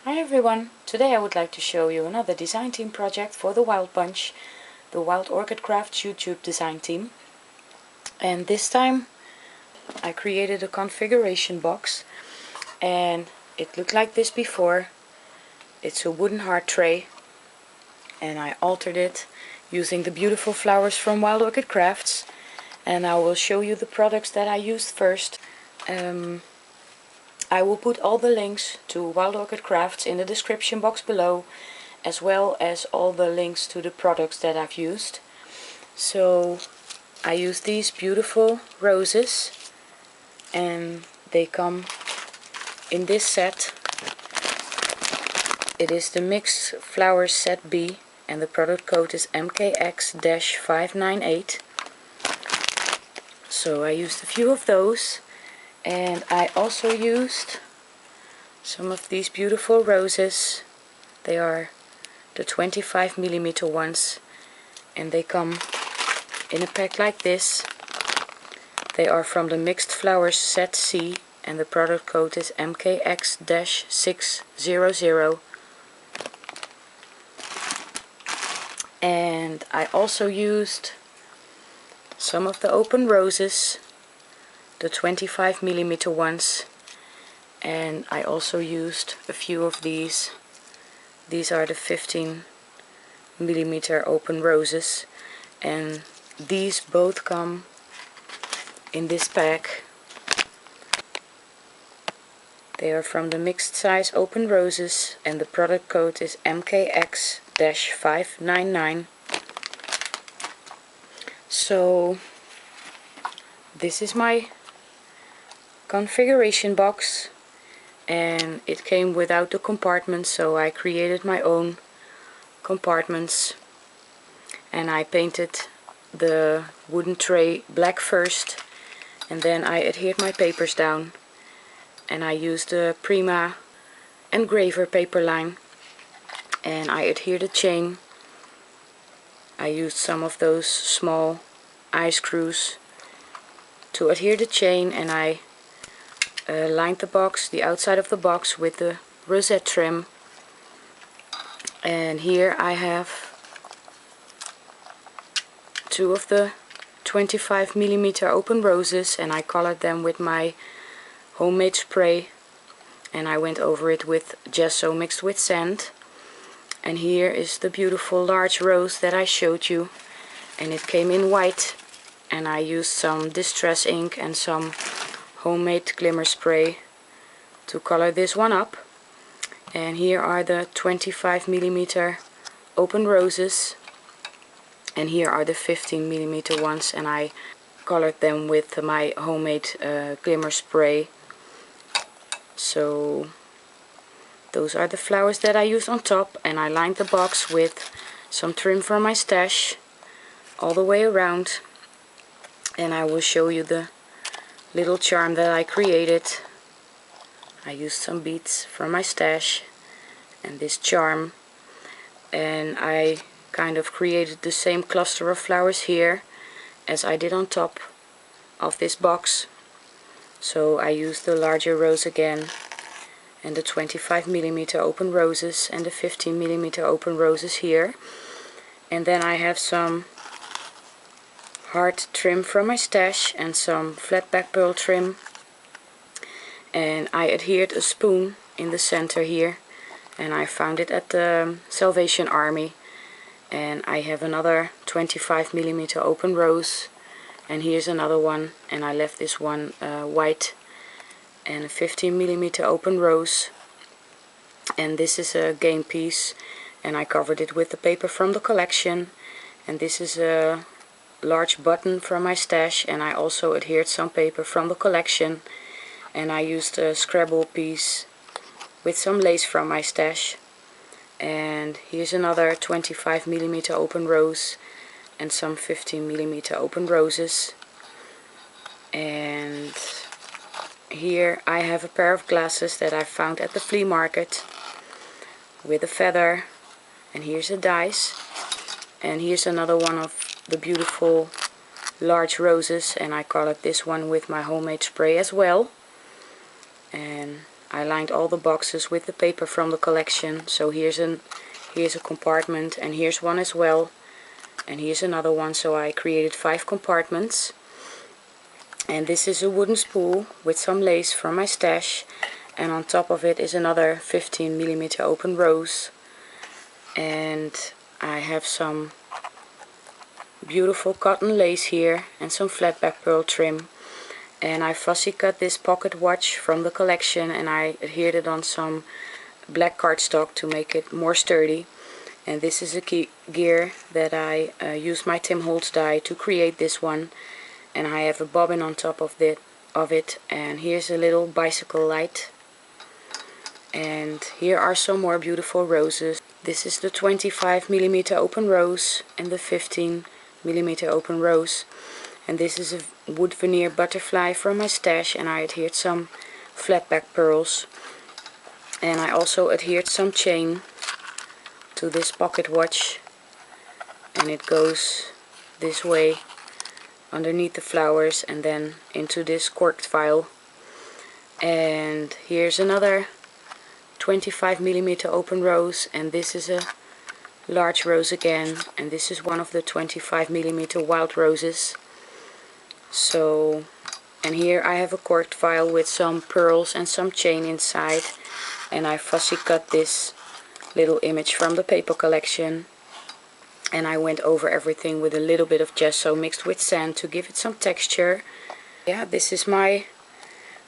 Hi everyone! Today I would like to show you another design team project for the Wild Bunch, the Wild Orchid Crafts YouTube design team. And this time I created a configuration box, and it looked like this before. It's a wooden heart tray, and I altered it using the beautiful flowers from Wild Orchid Crafts, and I will show you the products that I used first. I will put all the links to Wild Orchid Crafts in the description box below, as well as all the links to the products that I've used. So I used these beautiful roses, and they come in this set. It is the Mixed Flowers Set B, and the product code is MKX-598. So I used a few of those. And I also used some of these beautiful roses. They are the 25mm ones, and they come in a pack like this. They are from the Mixed Flowers Set C, and the product code is MKX-600. And I also used some of the open roses, the 25mm ones, and I also used a few of these. These are the 15mm open roses, and these both come in this pack. They are from the mixed size open roses, and the product code is MKX-599. So this is my configuration box, and it came without the compartments, so I created my own compartments, and I painted the wooden tray black first, and then I adhered my papers down, and I used the Prima engraver paper line, and I adhered a chain. I used some of those small eye screws to adhere the chain, and I lined the box, the outside of the box, with the rosette trim. And here I have two of the 25mm open roses, and I colored them with my homemade spray, and I went over it with gesso mixed with sand. And here is the beautiful large rose that I showed you, and it came in white, and I used some distress ink and some homemade glimmer spray to color this one up. And here are the 25mm open roses, and here are the 15mm ones, and I colored them with my homemade glimmer spray. So those are the flowers that I used on top, and I lined the box with some trim from my stash all the way around. And I will show you the little charm that I created. I used some beads from my stash and this charm, and I kind of created the same cluster of flowers here as I did on top of this box. So I used the larger rose again, and the 25mm open roses, and the 15mm open roses here. And then I have some heart trim from my stash and some flat back pearl trim, and I adhered a spoon in the center here, and I found it at the Salvation Army. And I have another 25mm open rose, and here's another one, and I left this one white, and a 15mm open rose, and this is a game piece, and I covered it with the paper from the collection. And this is a large button from my stash, and I also adhered some paper from the collection, and I used a Scrabble piece with some lace from my stash. And here's another 25mm open rose and some 15mm open roses. And here I have a pair of glasses that I found at the flea market with a feather, and here's a dice, and here's another one of the beautiful large roses, and I colored this one with my homemade spray as well. And I lined all the boxes with the paper from the collection. So here's a compartment, and here's one as well, and here's another one. So I created 5 compartments. And this is a wooden spool with some lace from my stash, and on top of it is another 15mm open rose. And I have some beautiful cotton lace here and some flat back pearl trim. And I fussy cut this pocket watch from the collection, and I adhered it on some black cardstock to make it more sturdy. And this is a gear that I used my Tim Holtz die to create this one. And I have a bobbin on top of it, and here's a little bicycle light. And here are some more beautiful roses. This is the 25mm open rose and the 15mm open rose. And this is a wood veneer butterfly from my stash, and I adhered some flat back pearls. And I also adhered some chain to this pocket watch, and it goes this way underneath the flowers and then into this corked vial. And here's another 25mm open rose, and this is a large rose again, and this is one of the 25mm wild roses. So, and here I have a corked vial with some pearls and some chain inside, and I fussy cut this little image from the paper collection. And I went over everything with a little bit of gesso mixed with sand to give it some texture. Yeah, this is my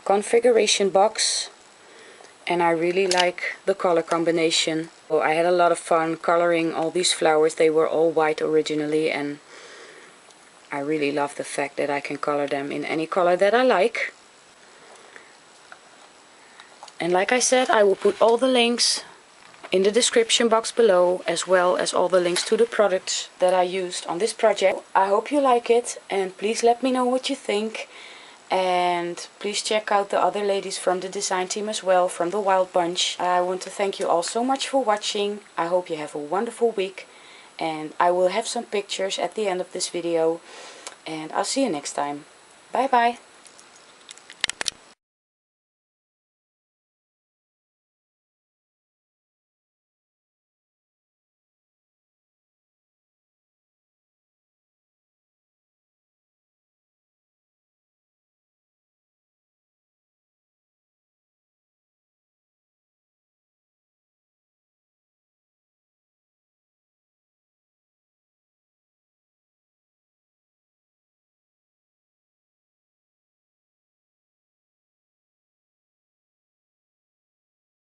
configuration box, and I really like the color combination. So I had a lot of fun coloring all these flowers. They were all white originally, and I really love the fact that I can color them in any color that I like. And like I said, I will put all the links in the description box below, as well as all the links to the products that I used on this project. I hope you like it, and please let me know what you think. And please check out the other ladies from the design team as well, from the Wild Bunch. I want to thank you all so much for watching. I hope you have a wonderful week, and I will have some pictures at the end of this video. And I'll see you next time. Bye bye.